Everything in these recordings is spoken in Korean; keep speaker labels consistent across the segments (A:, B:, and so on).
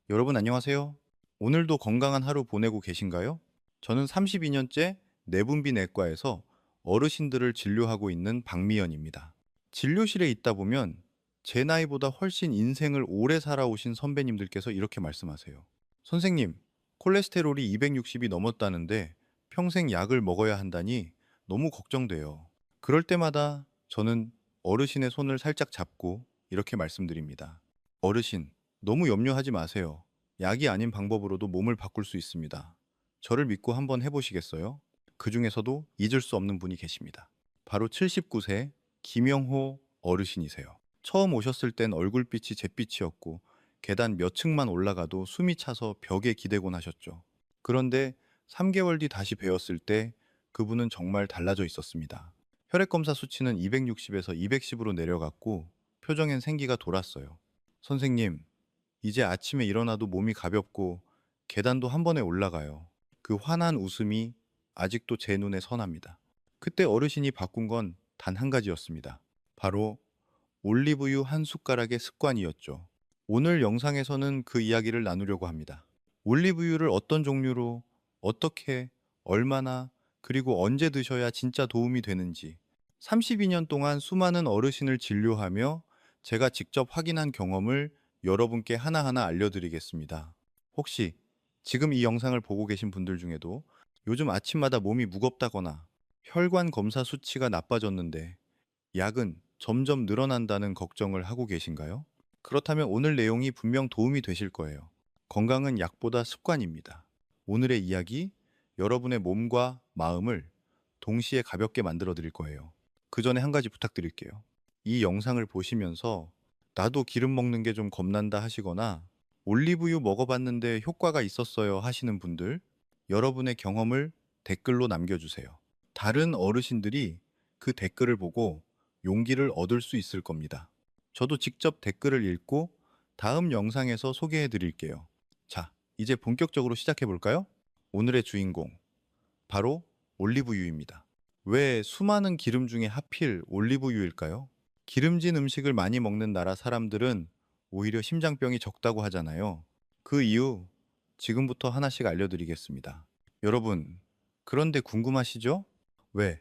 A: 여러분 안녕하세요. 오늘도 건강한 하루 보내고 계신가요? 저는 32년째 내분비 내과에서 어르신들을 진료하고 있는 박미연입니다. 진료실에 있다 보면 제 나이보다 훨씬 인생을 오래 살아오신 선배님들께서 이렇게 말씀하세요. 선생님, 콜레스테롤이 260이 넘었다는데 평생 약을 먹어야 한다니 너무 걱정돼요. 그럴 때마다 저는 어르신의 손을 살짝 잡고 이렇게 말씀드립니다. 어르신, 너무 염려하지 마세요. 약이 아닌 방법으로도 몸을 바꿀 수 있습니다. 저를 믿고 한번 해보시겠어요? 그 중에서도 잊을 수 없는 분이 계십니다. 바로 79세 김영호 어르신이세요. 처음 오셨을 땐 얼굴빛이 잿빛이었고 계단 몇 층만 올라가도 숨이 차서 벽에 기대곤 하셨죠. 그런데 3개월 뒤 다시 뵈었을 때 그분은 정말 달라져 있었습니다. 혈액검사 수치는 260에서 210으로 내려갔고 표정엔 생기가 돌았어요. 선생님, 이제 아침에 일어나도 몸이 가볍고 계단도 한 번에 올라가요. 그 환한 웃음이 아직도 제 눈에 선합니다. 그때 어르신이 바꾼 건 단 한 가지였습니다. 바로 올리브유 한 숟가락의 습관이었죠. 오늘 영상에서는 그 이야기를 나누려고 합니다. 올리브유를 어떤 종류로, 어떻게, 얼마나, 그리고 언제 드셔야 진짜 도움이 되는지 32년 동안 수많은 어르신을 진료하며 제가 직접 확인한 경험을 여러분께 하나하나 알려드리겠습니다. 혹시 지금 이 영상을 보고 계신 분들 중에도 요즘 아침마다 몸이 무겁다거나 혈관 검사 수치가 나빠졌는데 약은 점점 늘어난다는 걱정을 하고 계신가요? 그렇다면 오늘 내용이 분명 도움이 되실 거예요. 건강은 약보다 습관입니다. 오늘의 이야기, 여러분의 몸과 마음을 동시에 가볍게 만들어 드릴 거예요. 그 전에 한 가지 부탁드릴게요. 이 영상을 보시면서 나도 기름 먹는 게 좀 겁난다 하시거나 올리브유 먹어봤는데 효과가 있었어요 하시는 분들, 여러분의 경험을 댓글로 남겨주세요. 다른 어르신들이 그 댓글을 보고 용기를 얻을 수 있을 겁니다. 저도 직접 댓글을 읽고 다음 영상에서 소개해 드릴게요. 자, 이제 본격적으로 시작해 볼까요? 오늘의 주인공, 바로 올리브유입니다. 왜 수많은 기름 중에 하필 올리브유일까요? 기름진 음식을 많이 먹는 나라 사람들은 오히려 심장병이 적다고 하잖아요. 그 이유 지금부터 하나씩 알려드리겠습니다. 여러분, 그런데 궁금하시죠? 왜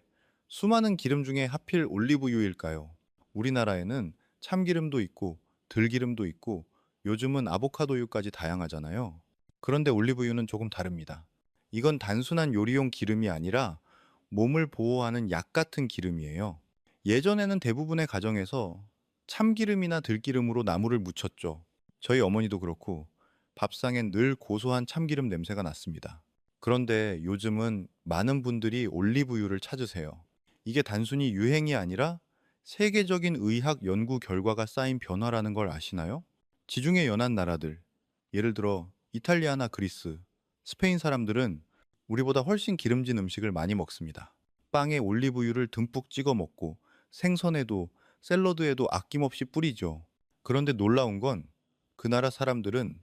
A: 수많은 기름 중에 하필 올리브유일까요? 우리나라에는 참기름도 있고 들기름도 있고 요즘은 아보카도유까지 다양하잖아요. 그런데 올리브유는 조금 다릅니다. 이건 단순한 요리용 기름이 아니라 몸을 보호하는 약 같은 기름이에요. 예전에는 대부분의 가정에서 참기름이나 들기름으로 나물을 무쳤죠. 저희 어머니도 그렇고 밥상엔 늘 고소한 참기름 냄새가 났습니다. 그런데 요즘은 많은 분들이 올리브유를 찾으세요. 이게 단순히 유행이 아니라 세계적인 의학 연구 결과가 쌓인 변화라는 걸 아시나요? 지중해 연안 나라들, 예를 들어 이탈리아나 그리스, 스페인 사람들은 우리보다 훨씬 기름진 음식을 많이 먹습니다. 빵에 올리브유를 듬뿍 찍어 먹고 생선에도 샐러드에도 아낌없이 뿌리죠. 그런데 놀라운 건 그 나라 사람들은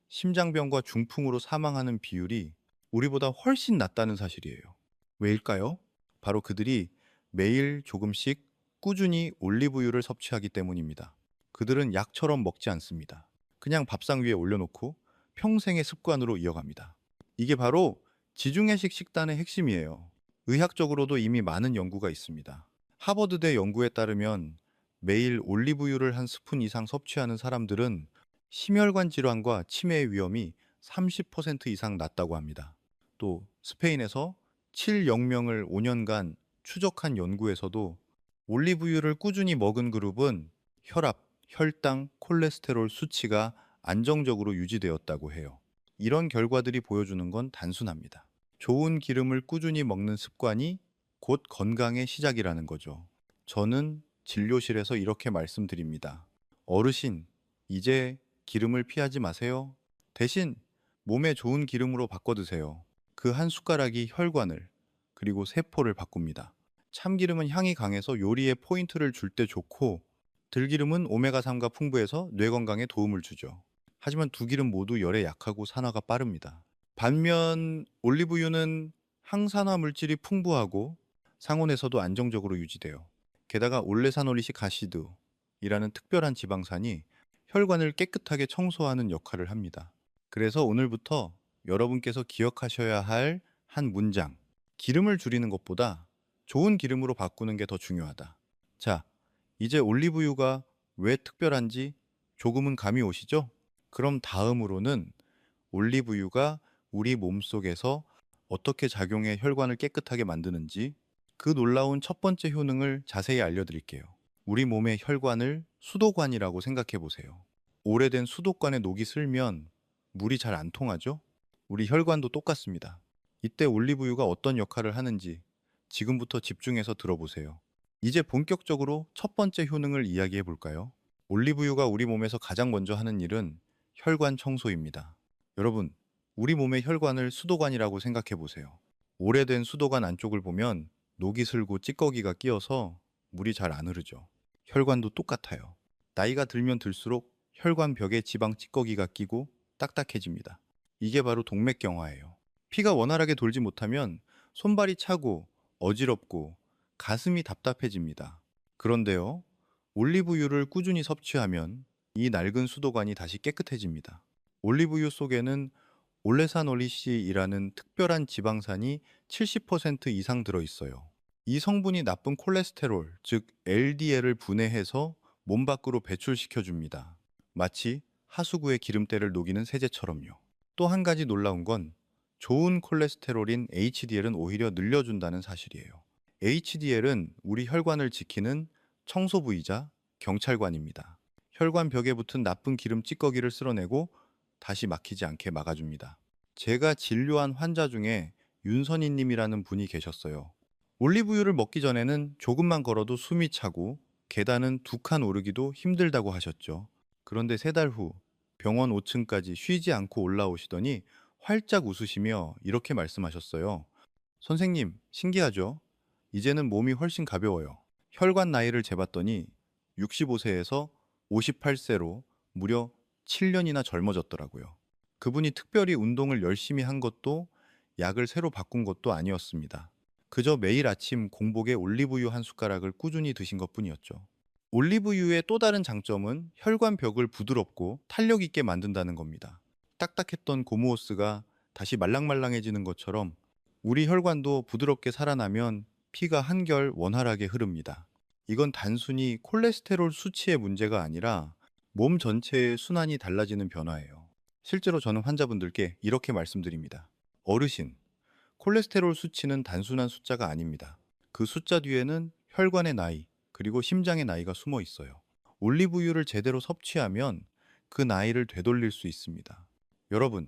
A: 심장병과 중풍으로 사망하는 비율이 우리보다 훨씬 낮다는 사실이에요. 왜일까요? 바로 그들이 매일 조금씩 꾸준히 올리브유를 섭취하기 때문입니다. 그들은 약처럼 먹지 않습니다. 그냥 밥상 위에 올려놓고 평생의 습관으로 이어갑니다. 이게 바로 지중해식 식단의 핵심이에요. 의학적으로도 이미 많은 연구가 있습니다. 하버드대 연구에 따르면 매일 올리브유를 한 스푼 이상 섭취하는 사람들은 심혈관 질환과 치매의 위험이 30% 이상 낮다고 합니다. 또 스페인에서 7영명을 5년간 추적한 연구에서도 올리브유를 꾸준히 먹은 그룹은 혈압, 혈당, 콜레스테롤 수치가 안정적으로 유지되었다고 해요. 이런 결과들이 보여주는 건 단순합니다. 좋은 기름을 꾸준히 먹는 습관이 곧 건강의 시작이라는 거죠. 저는 진료실에서 이렇게 말씀드립니다. 어르신, 이제 기름을 피하지 마세요. 대신 몸에 좋은 기름으로 바꿔 드세요. 그 한 숟가락이 혈관을, 그리고 세포를 바꿉니다. 참기름은 향이 강해서 요리에 포인트를 줄 때 좋고, 들기름은 오메가3가 풍부해서 뇌 건강에 도움을 주죠. 하지만 두 기름 모두 열에 약하고 산화가 빠릅니다. 반면 올리브유는 항산화 물질이 풍부하고 상온에서도 안정적으로 유지돼요. 게다가 올레사놀리식 아시드이라는 특별한 지방산이 혈관을 깨끗하게 청소하는 역할을 합니다. 그래서 오늘부터 여러분께서 기억하셔야 할 한 문장. 기름을 줄이는 것보다 좋은 기름으로 바꾸는 게 더 중요하다. 자, 이제 올리브유가 왜 특별한지 조금은 감이 오시죠? 그럼 다음으로는 올리브유가 우리 몸속에서 어떻게 작용해 혈관을 깨끗하게 만드는지 그 놀라운 첫 번째 효능을 자세히 알려드릴게요. 우리 몸의 혈관을 수도관이라고 생각해 보세요. 오래된 수도관에 녹이 슬면 물이 잘 안 통하죠? 우리 혈관도 똑같습니다. 이때 올리브유가 어떤 역할을 하는지 지금부터 집중해서 들어보세요. 이제 본격적으로 첫 번째 효능을 이야기해 볼까요? 올리브유가 우리 몸에서 가장 먼저 하는 일은 혈관 청소입니다. 여러분, 우리 몸의 혈관을 수도관이라고 생각해 보세요. 오래된 수도관 안쪽을 보면 녹이 슬고 찌꺼기가 끼어서 물이 잘 안 흐르죠. 혈관도 똑같아요. 나이가 들면 들수록 혈관 벽에 지방 찌꺼기가 끼고 딱딱해집니다. 이게 바로 동맥경화예요. 피가 원활하게 돌지 못하면 손발이 차고 어지럽고 가슴이 답답해집니다. 그런데요, 올리브유를 꾸준히 섭취하면 이 낡은 수도관이 다시 깨끗해집니다. 올리브유 속에는 올레산올리시이라는 특별한 지방산이 70% 이상 들어있어요. 이 성분이 나쁜 콜레스테롤, 즉 LDL을 분해해서 몸 밖으로 배출시켜줍니다. 마치 하수구의 기름때를 녹이는 세제처럼요. 또 한 가지 놀라운 건 좋은 콜레스테롤인 HDL은 오히려 늘려준다는 사실이에요. HDL은 우리 혈관을 지키는 청소부이자 경찰관입니다. 혈관 벽에 붙은 나쁜 기름 찌꺼기를 쓸어내고 다시 막히지 않게 막아줍니다. 제가 진료한 환자 중에 윤선희 님이라는 분이 계셨어요. 올리브유를 먹기 전에는 조금만 걸어도 숨이 차고 계단은 두 칸 오르기도 힘들다고 하셨죠. 그런데 3달 후 병원 5층까지 쉬지 않고 올라오시더니 활짝 웃으시며 이렇게 말씀하셨어요. 선생님, 신기하죠? 이제는 몸이 훨씬 가벼워요. 혈관 나이를 재봤더니 65세에서 58세로 무려 7년이나 젊어졌더라고요. 그분이 특별히 운동을 열심히 한 것도 약을 새로 바꾼 것도 아니었습니다. 그저 매일 아침 공복에 올리브유 한 숟가락을 꾸준히 드신 것뿐이었죠. 올리브유의 또 다른 장점은 혈관 벽을 부드럽고 탄력 있게 만든다는 겁니다. 딱딱했던 고무호스가 다시 말랑말랑해지는 것처럼 우리 혈관도 부드럽게 살아나면 피가 한결 원활하게 흐릅니다. 이건 단순히 콜레스테롤 수치의 문제가 아니라 몸 전체의 순환이 달라지는 변화예요. 실제로 저는 환자분들께 이렇게 말씀드립니다. 어르신, 콜레스테롤 수치는 단순한 숫자가 아닙니다. 그 숫자 뒤에는 혈관의 나이, 그리고 심장의 나이가 숨어 있어요. 올리브유를 제대로 섭취하면 그 나이를 되돌릴 수 있습니다. 여러분,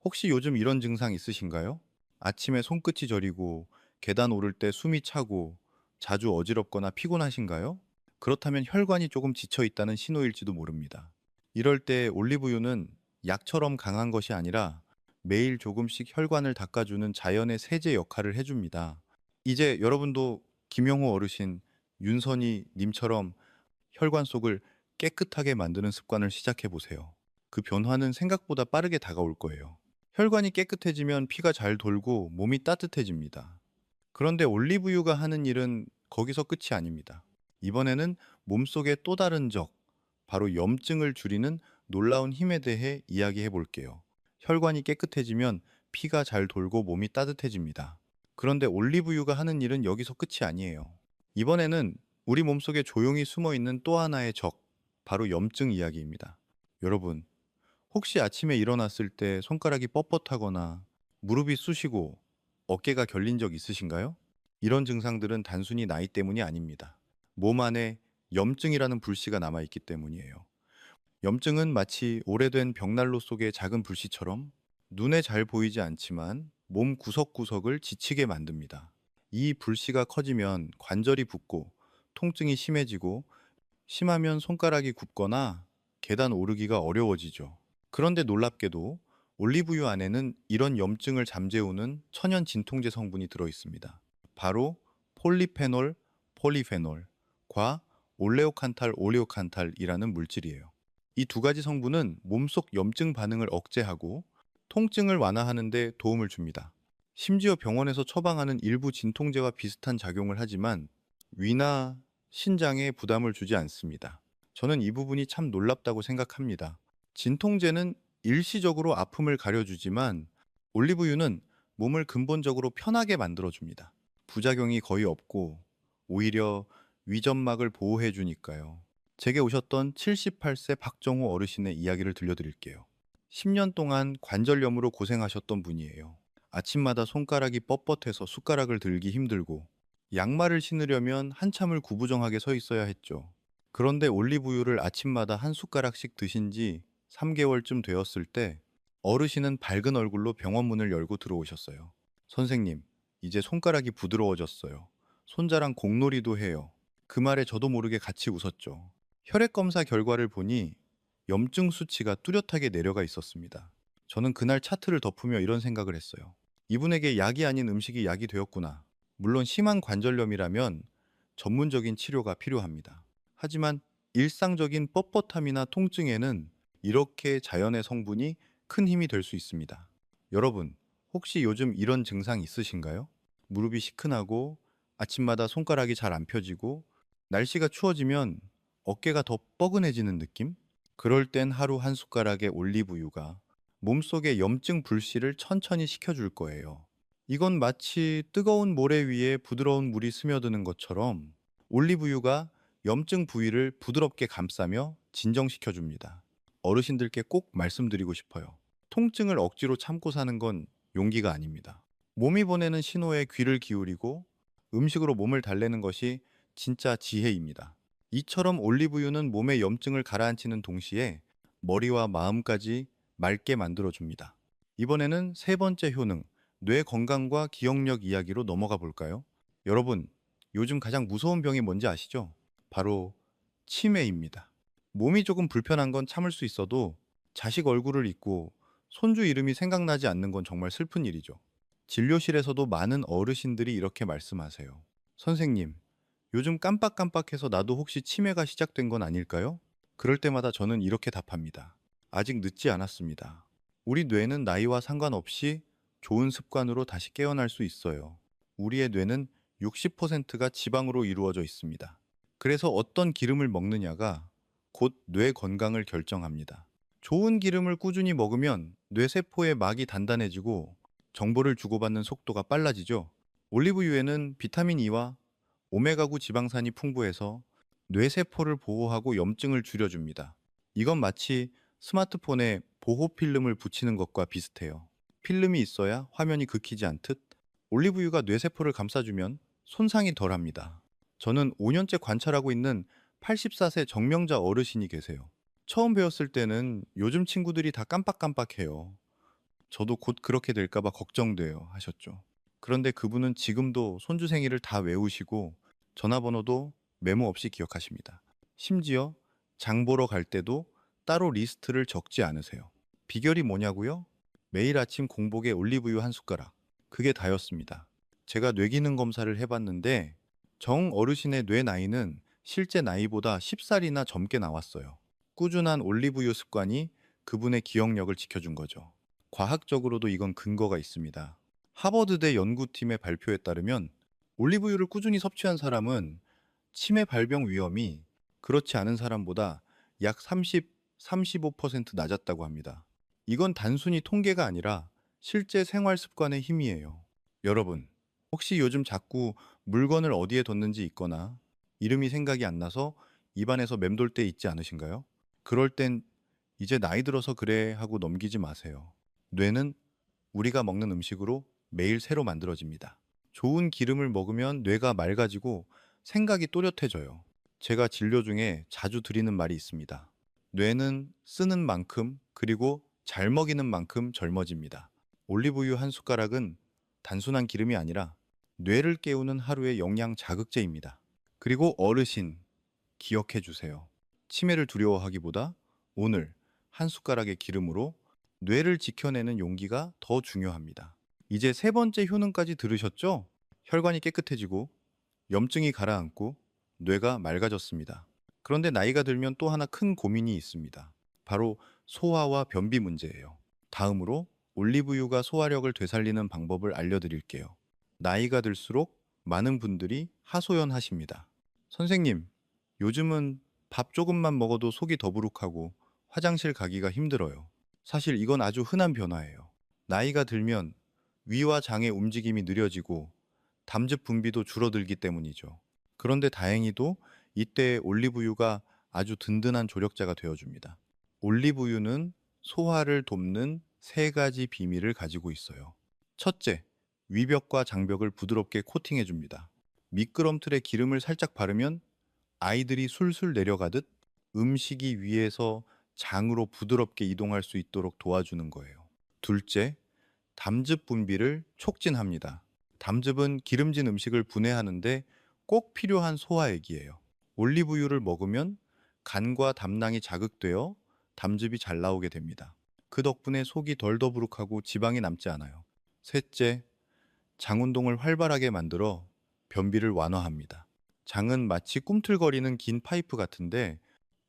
A: 혹시 요즘 이런 증상 있으신가요? 아침에 손끝이 저리고 계단 오를 때 숨이 차고 자주 어지럽거나 피곤하신가요? 그렇다면 혈관이 조금 지쳐 있다는 신호일지도 모릅니다. 이럴 때 올리브유는 약처럼 강한 것이 아니라 매일 조금씩 혈관을 닦아주는 자연의 세제 역할을 해줍니다. 이제 여러분도 김영호 어르신, 윤선희 님처럼 혈관 속을 깨끗하게 만드는 습관을 시작해 보세요. 그 변화는 생각보다 빠르게 다가올 거예요. 혈관이 깨끗해지면 피가 잘 돌고 몸이 따뜻해집니다. 그런데 올리브유가 하는 일은 거기서 끝이 아닙니다. 이번에는 몸속의 또 다른 적, 바로 염증을 줄이는 놀라운 힘에 대해 이야기해 볼게요. 혈관이 깨끗해지면 피가 잘 돌고 몸이 따뜻해집니다. 그런데 올리브유가 하는 일은 여기서 끝이 아니에요. 이번에는 우리 몸속에 조용히 숨어 있는 또 하나의 적, 바로 염증 이야기입니다. 여러분, 혹시 아침에 일어났을 때 손가락이 뻣뻣하거나 무릎이 쑤시고 어깨가 결린 적 있으신가요? 이런 증상들은 단순히 나이 때문이 아닙니다. 몸 안에 염증이라는 불씨가 남아있기 때문이에요. 염증은 마치 오래된 벽난로 속의 작은 불씨처럼 눈에 잘 보이지 않지만 몸 구석구석을 지치게 만듭니다. 이 불씨가 커지면 관절이 붓고 통증이 심해지고 심하면 손가락이 굽거나 계단 오르기가 어려워지죠. 그런데 놀랍게도 올리브유 안에는 이런 염증을 잠재우는 천연 진통제 성분이 들어 있습니다. 바로 폴리페놀, 폴리페놀과 올레오칸탈, 올레오칸탈이라는 물질이에요. 이 두 가지 성분은 몸속 염증 반응을 억제하고 통증을 완화하는 데 도움을 줍니다. 심지어 병원에서 처방하는 일부 진통제와 비슷한 작용을 하지만 위나 신장에 부담을 주지 않습니다. 저는 이 부분이 참 놀랍다고 생각합니다. 진통제는 일시적으로 아픔을 가려주지만 올리브유는 몸을 근본적으로 편하게 만들어줍니다. 부작용이 거의 없고 오히려 위점막을 보호해 주니까요. 제게 오셨던 78세 박정호 어르신의 이야기를 들려드릴게요. 10년 동안 관절염으로 고생하셨던 분이에요. 아침마다 손가락이 뻣뻣해서 숟가락을 들기 힘들고 양말을 신으려면 한참을 구부정하게 서 있어야 했죠. 그런데 올리브유를 아침마다 한 숟가락씩 드신 지 3개월쯤 되었을 때 어르신은 밝은 얼굴로 병원 문을 열고 들어오셨어요. 선생님, 이제 손가락이 부드러워졌어요. 손자랑 공놀이도 해요. 그 말에 저도 모르게 같이 웃었죠. 혈액 검사 결과를 보니 염증 수치가 뚜렷하게 내려가 있었습니다. 저는 그날 차트를 덮으며 이런 생각을 했어요. 이분에게 약이 아닌 음식이 약이 되었구나. 물론 심한 관절염이라면 전문적인 치료가 필요합니다. 하지만 일상적인 뻣뻣함이나 통증에는 이렇게 자연의 성분이 큰 힘이 될 수 있습니다. 여러분, 혹시 요즘 이런 증상 있으신가요? 무릎이 시큰하고 아침마다 손가락이 잘 안 펴지고 날씨가 추워지면 어깨가 더 뻐근해지는 느낌? 그럴 땐 하루 한 숟가락의 올리브유가 몸속의 염증 불씨를 천천히 식혀줄 거예요. 이건 마치 뜨거운 모래 위에 부드러운 물이 스며드는 것처럼 올리브유가 염증 부위를 부드럽게 감싸며 진정시켜줍니다. 어르신들께 꼭 말씀드리고 싶어요. 통증을 억지로 참고 사는 건 용기가 아닙니다. 몸이 보내는 신호에 귀를 기울이고 음식으로 몸을 달래는 것이 진짜 지혜입니다. 이처럼 올리브유는 몸의 염증을 가라앉히는 동시에 머리와 마음까지 맑게 만들어줍니다. 이번에는 세 번째 효능, 뇌 건강과 기억력 이야기로 넘어가 볼까요? 여러분, 요즘 가장 무서운 병이 뭔지 아시죠? 바로 치매입니다. 몸이 조금 불편한 건 참을 수 있어도 자식 얼굴을 잊고 손주 이름이 생각나지 않는 건 정말 슬픈 일이죠. 진료실에서도 많은 어르신들이 이렇게 말씀하세요. 선생님, 요즘 깜빡깜빡해서 나도 혹시 치매가 시작된 건 아닐까요? 그럴 때마다 저는 이렇게 답합니다. 아직 늦지 않았습니다. 우리 뇌는 나이와 상관없이 좋은 습관으로 다시 깨어날 수 있어요. 우리의 뇌는 60%가 지방으로 이루어져 있습니다. 그래서 어떤 기름을 먹느냐가 곧 뇌 건강을 결정합니다. 좋은 기름을 꾸준히 먹으면 뇌세포의 막이 단단해지고 정보를 주고받는 속도가 빨라지죠. 올리브유에는 비타민 E와 오메가9 지방산이 풍부해서 뇌세포를 보호하고 염증을 줄여줍니다. 이건 마치 스마트폰에 보호 필름을 붙이는 것과 비슷해요. 필름이 있어야 화면이 긁히지 않듯 올리브유가 뇌세포를 감싸주면 손상이 덜합니다. 저는 5년째 관찰하고 있는 84세 정명자 어르신이 계세요. 처음 배웠을 때는 요즘 친구들이 다 깜빡깜빡해요. 저도 곧 그렇게 될까봐 걱정돼요 하셨죠. 그런데 그분은 지금도 손주 생일을 다 외우시고 전화번호도 메모 없이 기억하십니다. 심지어 장 보러 갈 때도 따로 리스트를 적지 않으세요. 비결이 뭐냐고요? 매일 아침 공복에 올리브유 한 숟가락. 그게 다였습니다. 제가 뇌기능 검사를 해봤는데 정 어르신의 뇌 나이는 실제 나이보다 10살이나 젊게 나왔어요. 꾸준한 올리브유 습관이 그분의 기억력을 지켜준 거죠. 과학적으로도 이건 근거가 있습니다. 하버드대 연구팀의 발표에 따르면 올리브유를 꾸준히 섭취한 사람은 치매 발병 위험이 그렇지 않은 사람보다 약 30, 35% 낮았다고 합니다. 이건 단순히 통계가 아니라 실제 생활 습관의 힘이에요. 여러분, 혹시 요즘 자꾸 물건을 어디에 뒀는지 있거나 이름이 생각이 안 나서 입안에서 맴돌 때 있지 않으신가요? 그럴 땐 이제 나이 들어서 그래 하고 넘기지 마세요. 뇌는 우리가 먹는 음식으로 매일 새로 만들어집니다. 좋은 기름을 먹으면 뇌가 맑아지고 생각이 또렷해져요. 제가 진료 중에 자주 드리는 말이 있습니다. 뇌는 쓰는 만큼 그리고 잘 먹이는 만큼 젊어집니다. 올리브유 한 숟가락은 단순한 기름이 아니라 뇌를 깨우는 하루의 영양 자극제입니다. 그리고 어르신, 기억해 주세요. 치매를 두려워하기보다 오늘 한 숟가락의 기름으로 뇌를 지켜내는 용기가 더 중요합니다. 이제 세 번째 효능까지 들으셨죠? 혈관이 깨끗해지고 염증이 가라앉고 뇌가 맑아졌습니다. 그런데 나이가 들면 또 하나 큰 고민이 있습니다. 바로 소화와 변비 문제예요. 다음으로 올리브유가 소화력을 되살리는 방법을 알려드릴게요. 나이가 들수록 많은 분들이 하소연하십니다. 선생님, 요즘은 밥 조금만 먹어도 속이 더부룩하고 화장실 가기가 힘들어요. 사실 이건 아주 흔한 변화예요. 나이가 들면 위와 장의 움직임이 느려지고 담즙 분비도 줄어들기 때문이죠. 그런데 다행히도 이때 올리브유가 아주 든든한 조력자가 되어줍니다. 올리브유는 소화를 돕는 세 가지 비밀을 가지고 있어요. 첫째, 위벽과 장벽을 부드럽게 코팅해줍니다. 미끄럼틀에 기름을 살짝 바르면 아이들이 술술 내려가듯 음식이 위에서 장으로 부드럽게 이동할 수 있도록 도와주는 거예요. 둘째, 담즙 분비를 촉진합니다. 담즙은 기름진 음식을 분해하는데 꼭 필요한 소화액이에요. 올리브유를 먹으면 간과 담낭이 자극되어 담즙이 잘 나오게 됩니다. 그 덕분에 속이 덜 더부룩하고 지방이 남지 않아요. 셋째, 장 운동을 활발하게 만들어 변비를 완화합니다. 장은 마치 꿈틀거리는 긴 파이프 같은데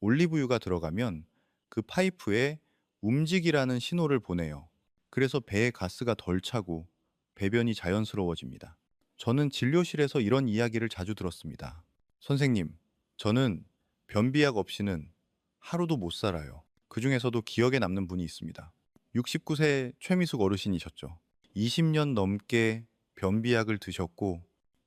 A: 올리브유가 들어가면 그 파이프에 움직이라는 신호를 보내요. 그래서 배에 가스가 덜 차고 배변이 자연스러워집니다. 저는 진료실에서 이런 이야기를 자주 들었습니다. 선생님, 저는 변비약 없이는 하루도 못 살아요. 그 중에서도 기억에 남는 분이 있습니다. 69세 최미숙 어르신이셨죠. 20년 넘게 변비약을 드셨고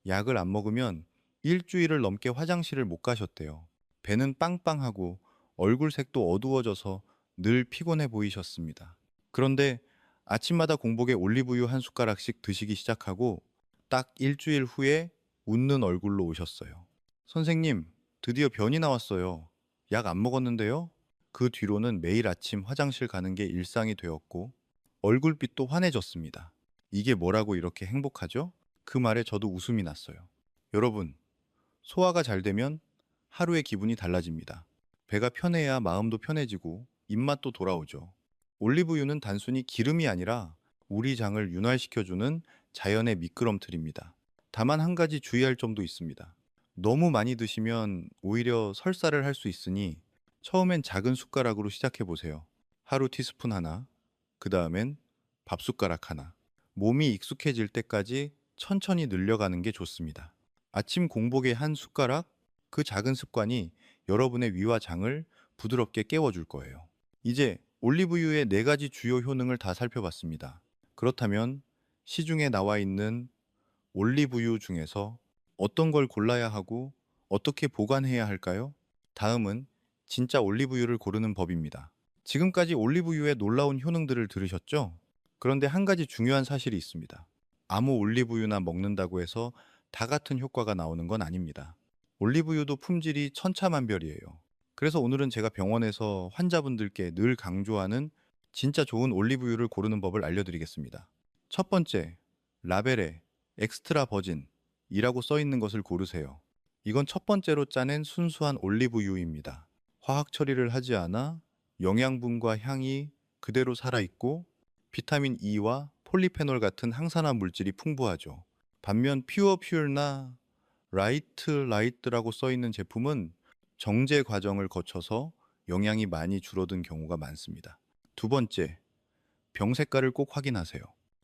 A: 약을 안 먹으면 일주일을 넘게 화장실을 못 가셨대요. 배는 빵빵하고 얼굴색도 어두워져서 늘 피곤해 보이셨습니다. 그런데 아침마다 공복에 올리브유 한 숟가락씩 드시기 시작하고 딱 일주일 후에 웃는 얼굴로 오셨어요. 선생님, 드디어 변이 나왔어요. 약 안 먹었는데요? 그 뒤로는 매일 아침 화장실 가는 게 일상이 되었고 얼굴빛도 환해졌습니다. 이게 뭐라고 이렇게 행복하죠? 그 말에 저도 웃음이 났어요. 여러분, 소화가 잘 되면 하루의 기분이 달라집니다. 배가 편해야 마음도 편해지고 입맛도 돌아오죠. 올리브유는 단순히 기름이 아니라 우리 장을 윤활시켜주는 자연의 미끄럼틀입니다. 다만 한 가지 주의할 점도 있습니다. 너무 많이 드시면 오히려 설사를 할 수 있으니 처음엔 작은 숟가락으로 시작해 보세요. 하루 티스푼 하나, 그 다음엔 밥 숟가락 하나. 몸이 익숙해질 때까지 천천히 늘려가는 게 좋습니다. 아침 공복에 한 숟가락, 그 작은 습관이 여러분의 위와 장을 부드럽게 깨워줄 거예요. 이제 올리브유의 네 가지 주요 효능을 다 살펴봤습니다. 그렇다면 시중에 나와 있는 올리브유 중에서 어떤 걸 골라야 하고 어떻게 보관해야 할까요? 다음은 진짜 올리브유를 고르는 법입니다. 지금까지 올리브유의 놀라운 효능들을 들으셨죠? 그런데 한 가지 중요한 사실이 있습니다. 아무 올리브유나 먹는다고 해서 다 같은 효과가 나오는 건 아닙니다. 올리브유도 품질이 천차만별이에요. 그래서 오늘은 제가 병원에서 환자분들께 늘 강조하는 진짜 좋은 올리브유를 고르는 법을 알려드리겠습니다. 첫 번째, 라벨에 엑스트라 버진이라고 써 있는 것을 고르세요. 이건 첫 번째로 짜낸 순수한 올리브유입니다. 화학 처리를 하지 않아 영양분과 향이 그대로 살아있고 비타민 E와 폴리페놀 같은 항산화 물질이 풍부하죠. 반면 퓨어 퓨얼나 라이트라고 써 있는 제품은 정제 과정을 거쳐서 영양이 많이 줄어든 경우가 많습니다. 두 번째, 병 색깔을 꼭 확인하세요.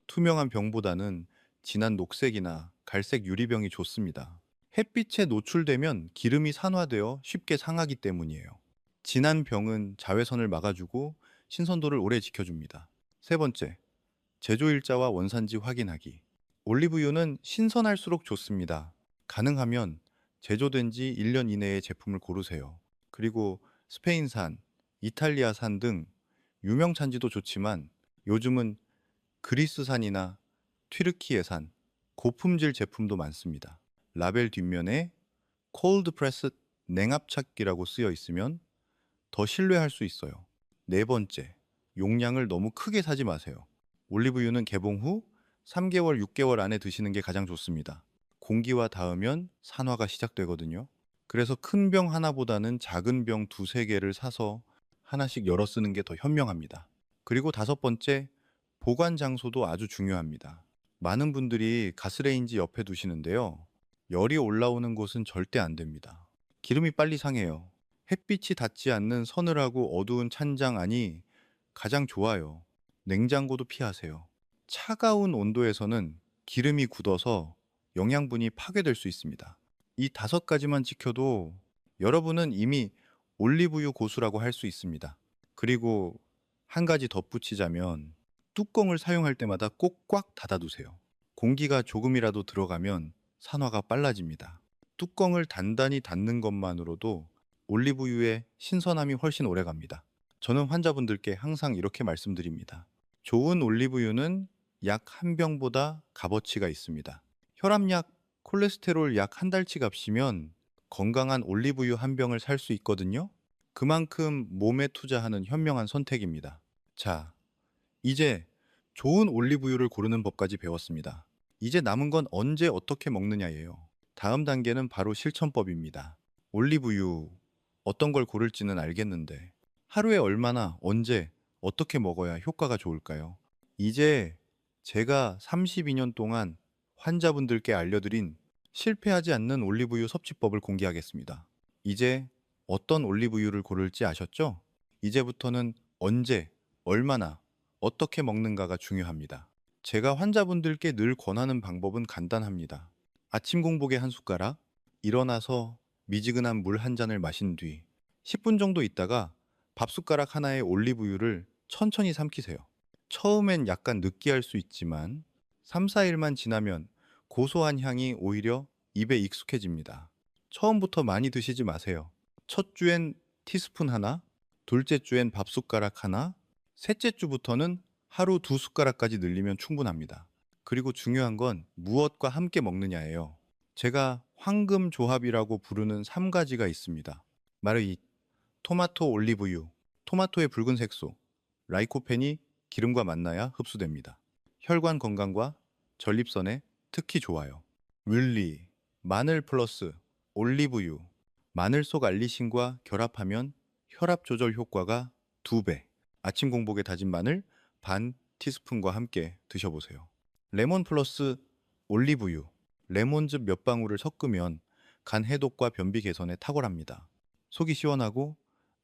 A: 투명한 병보다는 진한 녹색이나 갈색 유리병이 좋습니다. 햇빛에 노출되면 기름이 산화되어 쉽게 상하기 때문이에요. 진한 병은 자외선을 막아주고 신선도를 오래 지켜줍니다. 세 번째, 제조일자와 원산지 확인하기. 올리브유는 신선할수록 좋습니다. 가능하면 제조된 지 1년 이내의 제품을 고르세요. 그리고 스페인산, 이탈리아산 등 유명产지도 좋지만 요즘은 그리스산이나 튀르키예산, 고품질 제품도 많습니다. 라벨 뒷면에 콜드 프레스 냉압착기라고 쓰여 있으면 더 신뢰할 수 있어요. 네 번째, 용량을 너무 크게 사지 마세요. 올리브유는 개봉 후 3개월, 6개월 안에 드시는 게 가장 좋습니다. 공기와 닿으면 산화가 시작되거든요. 그래서 큰 병 하나보다는 작은 병 두세 개를 사서 하나씩 열어 쓰는 게 더 현명합니다. 그리고 다섯 번째, 보관 장소도 아주 중요합니다. 많은 분들이 가스레인지 옆에 두시는데요. 열이 올라오는 곳은 절대 안 됩니다. 기름이 빨리 상해요. 햇빛이 닿지 않는 서늘하고 어두운 찬장 안이 가장 좋아요. 냉장고도 피하세요. 차가운 온도에서는 기름이 굳어서 영양분이 파괴될 수 있습니다. 이 다섯 가지만 지켜도 여러분은 이미 올리브유 고수라고 할 수 있습니다. 그리고 한 가지 덧붙이자면 뚜껑을 사용할 때마다 꼭 꽉 닫아두세요. 공기가 조금이라도 들어가면 산화가 빨라집니다. 뚜껑을 단단히 닫는 것만으로도 올리브유의 신선함이 훨씬 오래 갑니다. 저는 환자분들께 항상 이렇게 말씀드립니다. 좋은 올리브유는 약 한 병보다 값어치가 있습니다. 혈압약, 콜레스테롤 약 한 달치 값이면 건강한 올리브유 한 병을 살 수 있거든요. 그만큼 몸에 투자하는 현명한 선택입니다. 자, 이제 좋은 올리브유를 고르는 법까지 배웠습니다. 이제 남은 건 언제 어떻게 먹느냐예요. 다음 단계는 바로 실천법입니다. 올리브유 어떤 걸 고를지는 알겠는데 하루에 얼마나 언제 어떻게 먹어야 효과가 좋을까요? 이제 제가 32년 동안 환자분들께 알려드린 실패하지 않는 올리브유 섭취법을 공개하겠습니다. 이제 어떤 올리브유를 고를지 아셨죠? 이제부터는 언제, 얼마나, 어떻게 먹는가가 중요합니다. 제가 환자분들께 늘 권하는 방법은 간단합니다. 아침 공복에 한 숟가락, 일어나서 미지근한 물 한 잔을 마신 뒤 10분 정도 있다가 밥 숟가락 하나에 올리브유를 천천히 삼키세요. 처음엔 약간 느끼할 수 있지만 3, 4일만 지나면 고소한 향이 오히려 입에 익숙해집니다. 처음부터 많이 드시지 마세요. 첫 주엔 티스푼 하나, 둘째 주엔 밥 숟가락 하나, 셋째 주부터는 하루 두 숟가락까지 늘리면 충분합니다. 그리고 중요한 건 무엇과 함께 먹느냐예요. 제가 황금 조합이라고 부르는 3가지가 있습니다. 바로 이 토마토 올리브유, 토마토의 붉은 색소, 라이코펜이 기름과 만나야 흡수됩니다. 혈관 건강과 전립선에 특히 좋아요. 뮬리, 마늘 플러스 올리브유, 마늘 속 알리신과 결합하면 혈압 조절 효과가 2배. 아침 공복에 다진 마늘 반 티스푼과 함께 드셔보세요. 레몬 플러스 올리브유, 레몬즙 몇 방울을 섞으면 간 해독과 변비 개선에 탁월합니다. 속이 시원하고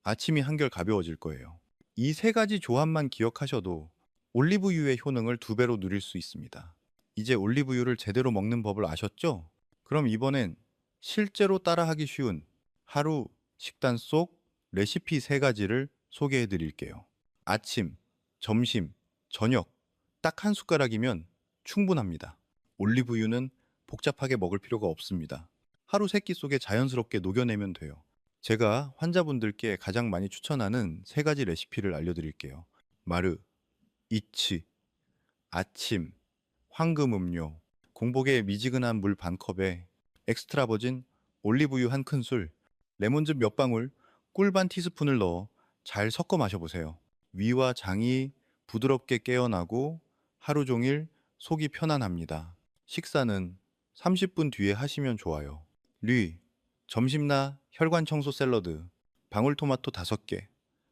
A: 아침이 한결 가벼워질 거예요. 이 3가지 조합만 기억하셔도 올리브유의 효능을 2배로 누릴 수 있습니다. 이제 올리브유를 제대로 먹는 법을 아셨죠? 그럼 이번엔 실제로 따라하기 쉬운 하루 식단 속 레시피 3가지를 소개해 드릴게요. 아침, 점심, 저녁 딱 한 숟가락이면 충분합니다. 올리브유는 복잡하게 먹을 필요가 없습니다. 하루 3끼 속에 자연스럽게 녹여내면 돼요. 제가 환자분들께 가장 많이 추천하는 3가지 레시피를 알려드릴게요. 마르, 이츠, 아침, 황금 음료, 공복에 미지근한 물 반 컵에 엑스트라 버진 올리브유 한 큰술, 레몬즙 몇 방울, 꿀 반 티스푼을 넣어 잘 섞어 마셔보세요. 위와 장이 부드럽게 깨어나고 하루 종일 속이 편안합니다. 식사는 30분 뒤에 하시면 좋아요. 류, 점심나 혈관 청소 샐러드, 방울토마토 5개,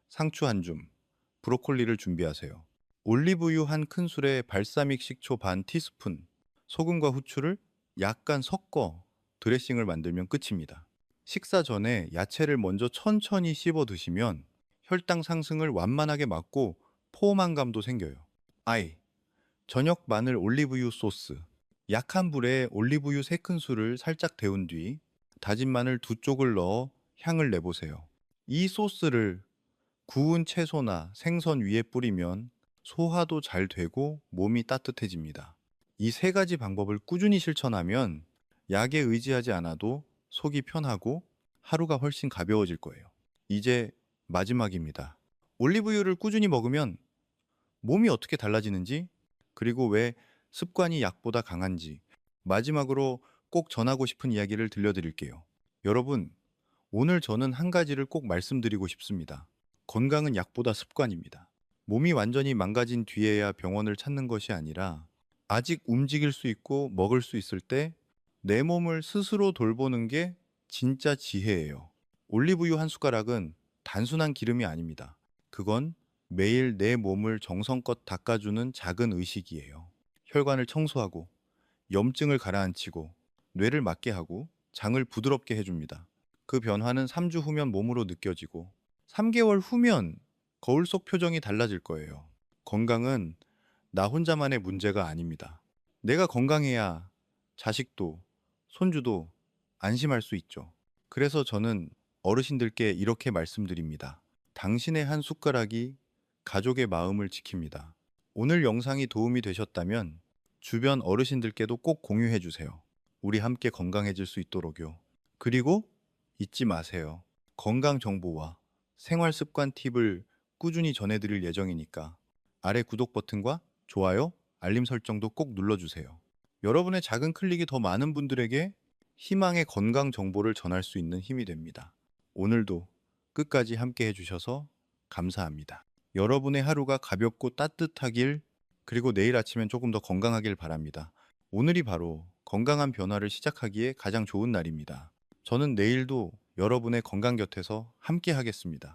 A: 상추 한 줌, 브로콜리를 준비하세요. 올리브유 한 큰술에 발사믹 식초 반 티스푼, 소금과 후추를 약간 섞어 드레싱을 만들면 끝입니다. 식사 전에 야채를 먼저 천천히 씹어 드시면 혈당 상승을 완만하게 막고 포만감도 생겨요. 아이, 저녁 마늘 올리브유 소스. 약한 불에 올리브유 3큰술을 살짝 데운 뒤 다진 마늘 2쪽을 넣어 향을 내보세요. 이 소스를 구운 채소나 생선 위에 뿌리면 소화도 잘 되고 몸이 따뜻해집니다. 이 3가지 방법을 꾸준히 실천하면 약에 의지하지 않아도 속이 편하고 하루가 훨씬 가벼워질 거예요. 이제 마지막입니다. 올리브유를 꾸준히 먹으면 몸이 어떻게 달라지는지, 그리고 왜 습관이 약보다 강한지, 마지막으로 꼭 전하고 싶은 이야기를 들려드릴게요. 여러분, 오늘 저는 한 가지를 꼭 말씀드리고 싶습니다. 건강은 약보다 습관입니다. 몸이 완전히 망가진 뒤에야 병원을 찾는 것이 아니라 아직 움직일 수 있고 먹을 수 있을 때 내 몸을 스스로 돌보는 게 진짜 지혜예요. 올리브유 한 숟가락은 단순한 기름이 아닙니다. 그건 매일 내 몸을 정성껏 닦아주는 작은 의식이에요. 혈관을 청소하고 염증을 가라앉히고 뇌를 맑게 하고 장을 부드럽게 해줍니다. 그 변화는 3주 후면 몸으로 느껴지고 3개월 후면 거울 속 표정이 달라질 거예요. 건강은 나 혼자만의 문제가 아닙니다. 내가 건강해야 자식도, 손주도 안심할 수 있죠. 그래서 저는 어르신들께 이렇게 말씀드립니다. 당신의 한 숟가락이 가족의 마음을 지킵니다. 오늘 영상이 도움이 되셨다면 주변 어르신들께도 꼭 공유해 주세요. 우리 함께 건강해질 수 있도록요. 그리고 잊지 마세요. 건강 정보와 생활 습관 팁을 꾸준히 전해드릴 예정이니까 아래 구독 버튼과 좋아요, 알림 설정도 꼭 눌러주세요. 여러분의 작은 클릭이 더 많은 분들에게 희망의 건강 정보를 전할 수 있는 힘이 됩니다. 오늘도 끝까지 함께 해주셔서 감사합니다. 여러분의 하루가 가볍고 따뜻하길, 그리고 내일 아침엔 조금 더 건강하길 바랍니다. 오늘이 바로 건강한 변화를 시작하기에 가장 좋은 날입니다. 저는 내일도 여러분의 건강 곁에서 함께 하겠습니다.